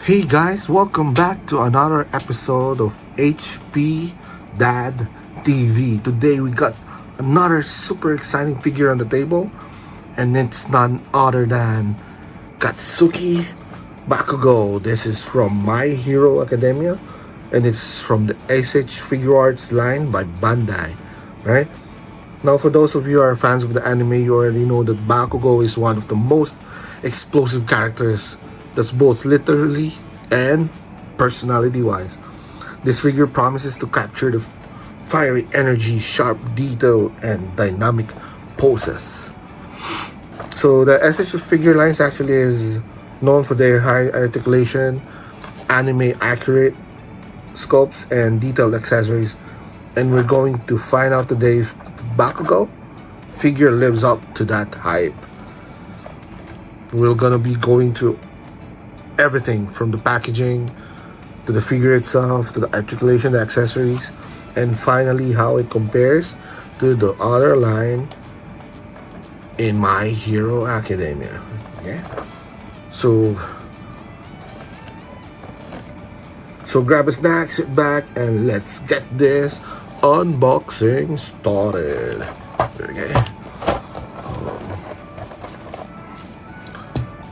Hey guys, welcome back to another episode of HP Dad TV. Today we got another super exciting figure on the table, and it's none other than Katsuki Bakugo. This is from My Hero Academia, and it's from the SHFiguarts line by Bandai, right? Now, for those of you who are fans of the anime, you already know that Bakugo is one of the most explosive characters that's both literally and personality-wise. This figure promises to capture the fiery energy, sharp detail, and dynamic poses. So the SH figure lines actually is known for their high articulation, anime-accurate sculpts, and detailed accessories. And we're going to find out today if Bakugo figure lives up to that hype. We're gonna be going through everything from the packaging to the figure itself to the articulation, the accessories, and finally how it compares to the other line in My Hero Academia. Okay, so grab a snack, sit back, and let's get this unboxing started. Okay.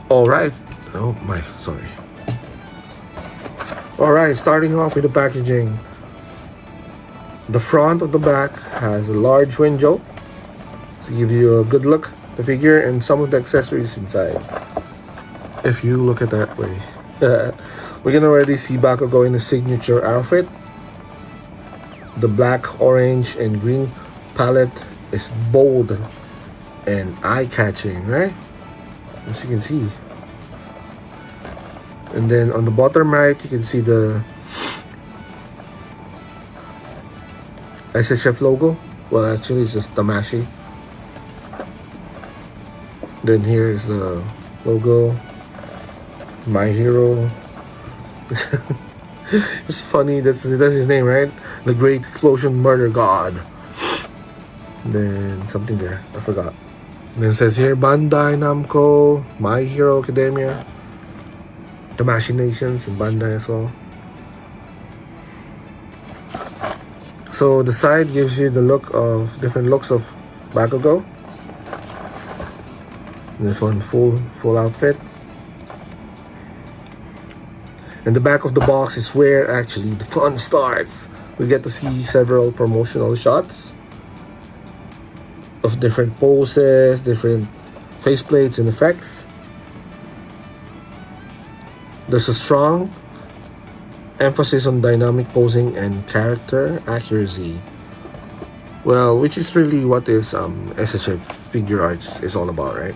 All right. Oh my, sorry. All right, starting off with the packaging. The front of the back has a large window to give you a good look at the figure and some of the accessories inside. If you look at that way, we can already see Bakugo in a signature outfit. The black, orange, and green palette is bold and eye-catching, right? As you can see. And then on the bottom right, you can see the SHF logo. Well, actually, it's just MHA. Then here is the logo, My Hero. It's funny, that's his name, right? The Great Explosion Murder God. Then something there, I forgot. Then it says here Bandai Namco, My Hero Academia, The Machinations, and Bandai as well. So the side gives you the look of different looks of Bakugo. This one full outfit. And the back of the box is where actually the fun starts. We get to see several promotional shots of different poses, different faceplates and effects. There's a strong emphasis on dynamic posing and character accuracy. Well, which is really what is SHFiguarts is all about, right?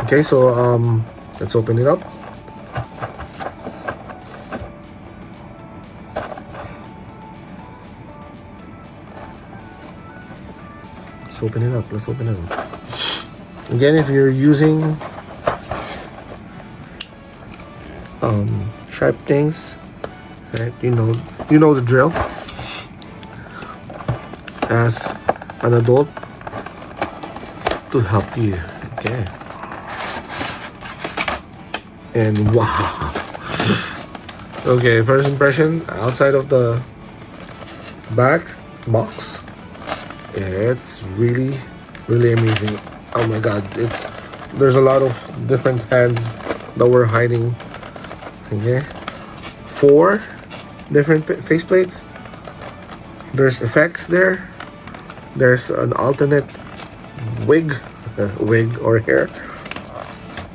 Okay, so let's open it up. Let's open it up. Again, if you're using sharp things, right, you know the drill. As an adult to help you. Okay. And wow. Okay, first impression outside of the back box. It's really amazing. Oh my god, there's a lot of different hands that we're hiding. Okay, 4 different faceplates. There's effects there. There's an alternate wig or hair,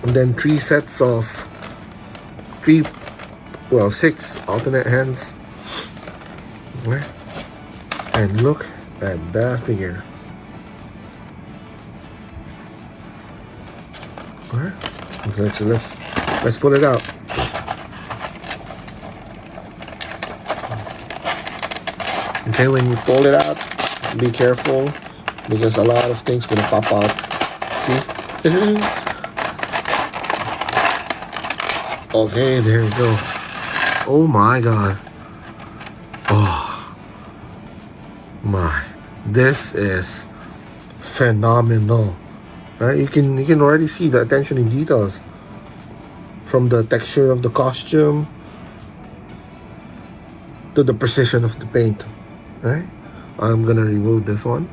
and then 3 sets of 6 alternate hands. Okay. And look at that figure. Alright. Okay, let's pull it out. Okay, when you pull it out, be careful because a lot of things gonna pop out. See? Okay, there we go. Oh my god. Oh my. This is phenomenal. Right? You can already see the attention in details from the texture of the costume to the precision of the paint. Right? I'm gonna remove this one.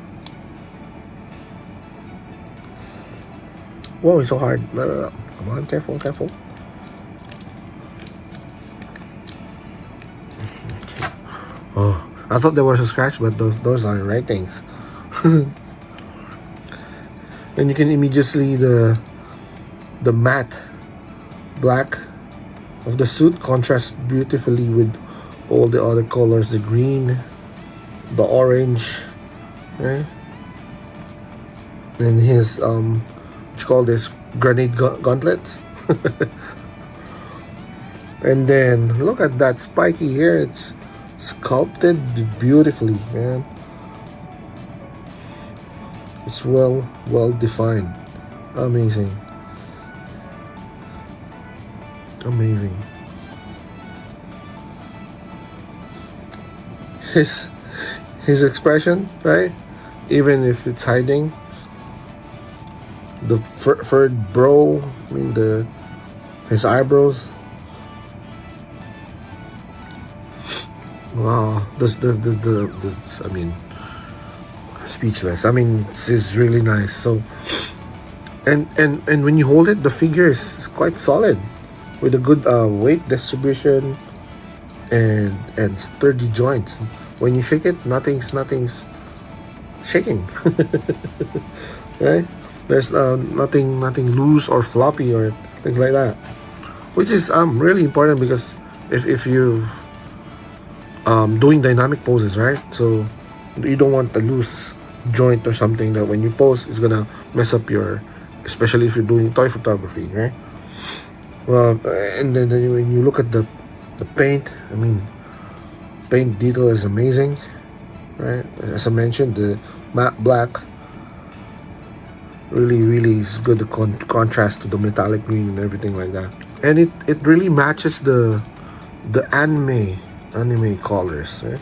Whoa, it's so hard. Come on, careful, careful. Okay. Oh, I thought there was a scratch, but those are writings. And you can immediately the matte black of the suit contrasts beautifully with all the other colors, the green, the orange, right? And his what you call this, grenade gauntlets. And then look at that spiky hair. It's sculpted beautifully, man. It's well defined. Amazing. Amazing. His expression, right? Even if it's hiding, the furred brow, I mean his eyebrows. Wow, this I mean, speechless. I mean, it's really nice. So, and when you hold it, the figure is quite solid, with a good weight distribution and sturdy joints. When you shake it, nothing's shaking. Right? There's nothing loose or floppy or things like that, which is really important, because if you've doing dynamic poses, right? So you don't want a loose joint or something that when you pose is gonna mess up especially if you're doing toy photography, right? Well, and then when you look at the paint, I mean, paint detail is amazing, right? As I mentioned, the matte black really is good to contrast to the metallic green and everything like that, and it really matches the anime colors, right?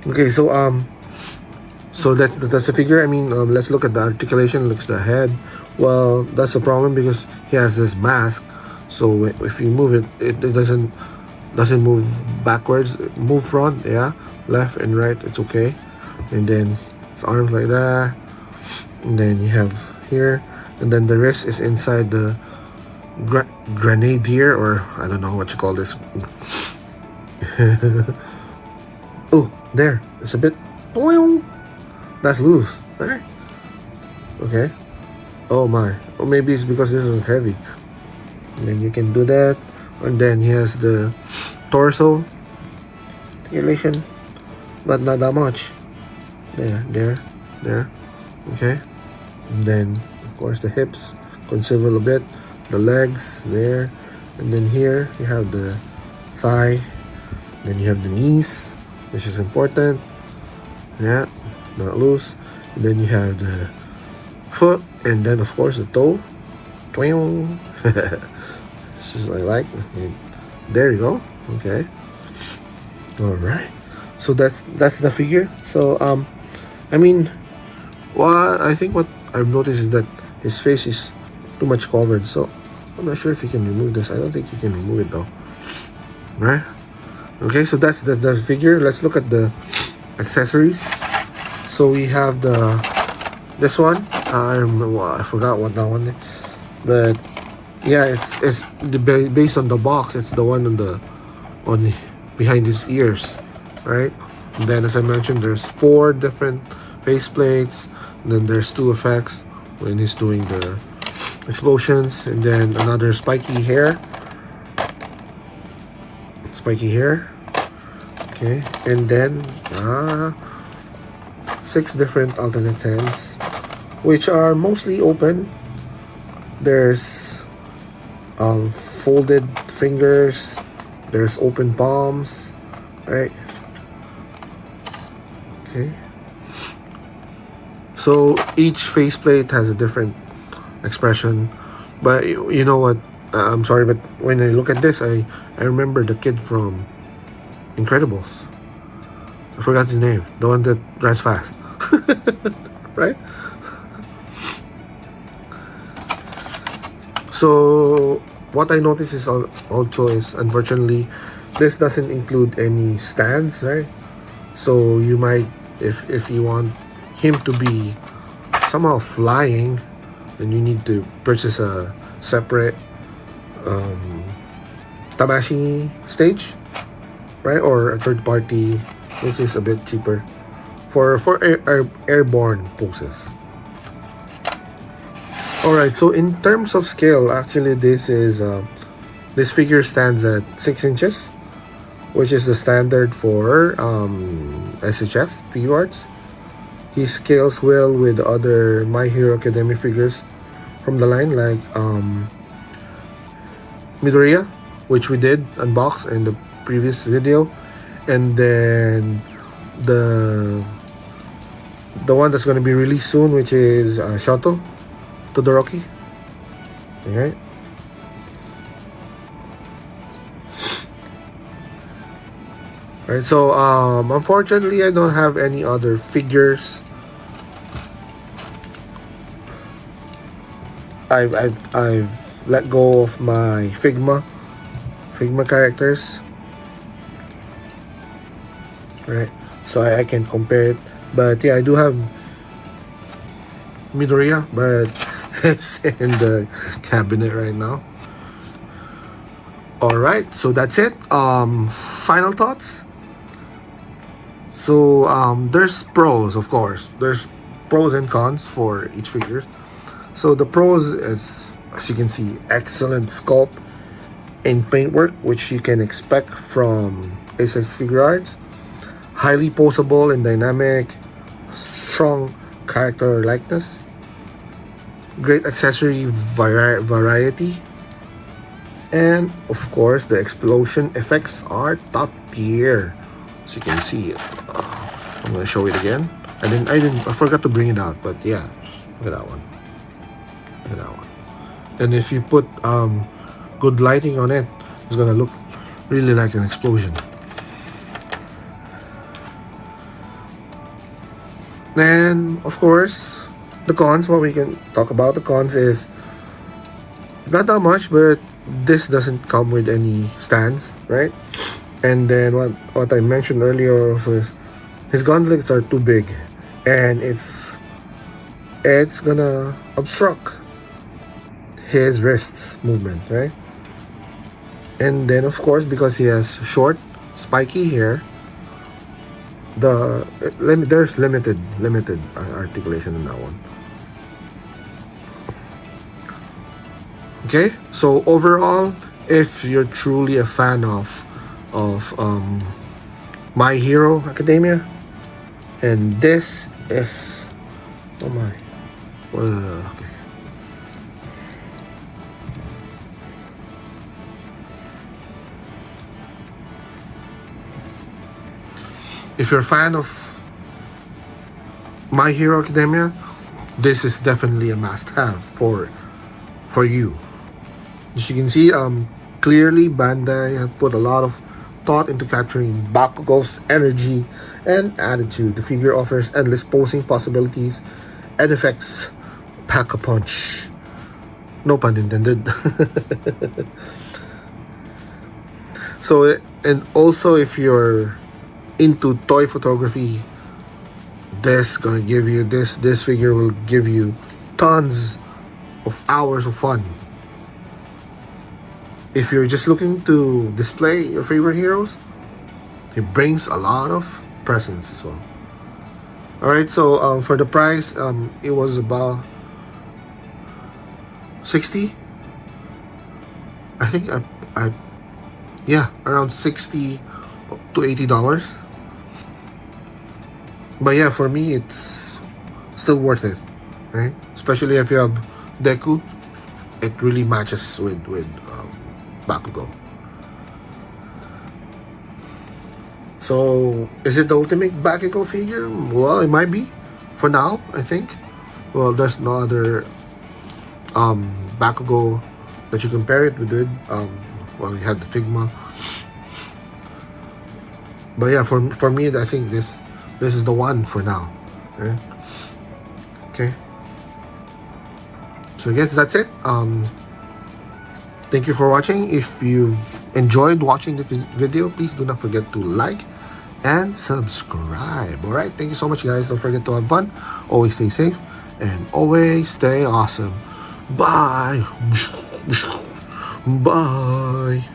Okay, so that's the figure. I mean, let's look at the articulation. Looks the head. Well, that's a problem because he has this mask. So if you move it, it doesn't move backwards. Move front, yeah, left and right. It's okay. And then his arms like that. And then you have here, and then the wrist is inside the grenadier, or I don't know what you call this. Oh, there. It's a bit. That's loose, right? Okay. Oh my. Or maybe it's because this was heavy. And then you can do that. And then he has the torso articulation, but not that much. There. Okay. And then of course the hips conceal a bit. The legs there, and then here you have the thigh, then you have the knees, which is important, yeah, not loose, and then you have the foot, and then of course the toe. This is what I like. And there you go. Okay, all right, so that's the figure. So I mean, I think what I've noticed is that his face is too much covered, so I'm not sure if you can remove this. I don't think you can remove it though, right? Okay, so that's the figure. Let's look at the accessories. So we have this one. I forgot what that one is, but yeah, it's based on the box. It's the one on behind his ears, right? And then, as I mentioned, there's 4 different face plates. And then there's 2 effects when he's doing the explosions, and then another spiky hair. Okay, and then 6 different alternate hands, which are mostly open. There's folded fingers, there's open palms, right? Okay, so each faceplate has a different expression, but you know what, I'm sorry, but when I look at this, I remember the kid from Incredibles. I forgot his name, the one that drives fast. So what I noticed is also is, unfortunately, this doesn't include any stands, right? So you might, if you want him to be somehow flying, then you need to purchase a separate Tamashi stage, right? Or a third party, which is a bit cheaper for airborne poses. Alright, so in terms of scale, actually this figure stands at 6 inches, which is the standard for SHFiguarts. He scales well with other My Hero Academia figures from the line, like Midoriya, which we did unbox in the previous video, and then the one that's going to be released soon, which is Shoto Todoroki. Okay. Alright, so unfortunately I don't have any other figures. I've let go of my Figma characters. Right, so I can compare it. But yeah, I do have Midoriya, but it's in the cabinet right now. Alright, so that's it. Final thoughts. So there's pros, of course. There's pros and cons for each figure. So the pros is, as you can see, excellent sculpt and paintwork, which you can expect from SHFiguarts. Highly poseable and dynamic, strong character likeness, great accessory variety, and of course the explosion effects are top tier. As you can see, I'm gonna show it again. I forgot to bring it out, but yeah, look at that one. Look at that one. And if you put good lighting on it, it's gonna look really like an explosion. Then, of course, the cons, what we can talk about, the cons is not that much, but this doesn't come with any stands, right? And then what I mentioned earlier is his gauntlets are too big, and it's gonna obstruct his wrists movement, right? And then, of course, because he has short, spiky hair, there's limited articulation in that one. Okay, so overall, if you're truly a fan of My Hero Academia, and this is, oh my, okay. If you're a fan of My Hero Academia, this is definitely a must-have for you. As you can see, clearly Bandai have put a lot of thought into capturing Bakugo's energy and attitude. The figure offers endless posing possibilities and effects pack a punch. No pun intended. So, and also if you're into toy photography, this figure will give you tons of hours of fun. If you're just looking to display your favorite heroes, it brings a lot of presents as well. Alright, so for the price, it was about 60. I think yeah, around 60 to $80. But yeah, for me, it's still worth it, right? Especially if you have Deku, it really matches with Bakugo. So, is it the ultimate Bakugo figure? Well, it might be, for now, I think. Well, there's no other Bakugo that you compare it with. Well, you have the Figma. But yeah, for me, I think this is the one for now. Right? Okay. So I guess that's it. Thank you for watching. If you've enjoyed watching the video, please do not forget to like and subscribe. Alright, thank you so much, guys. Don't forget to have fun, always stay safe, and always stay awesome. Bye. Bye.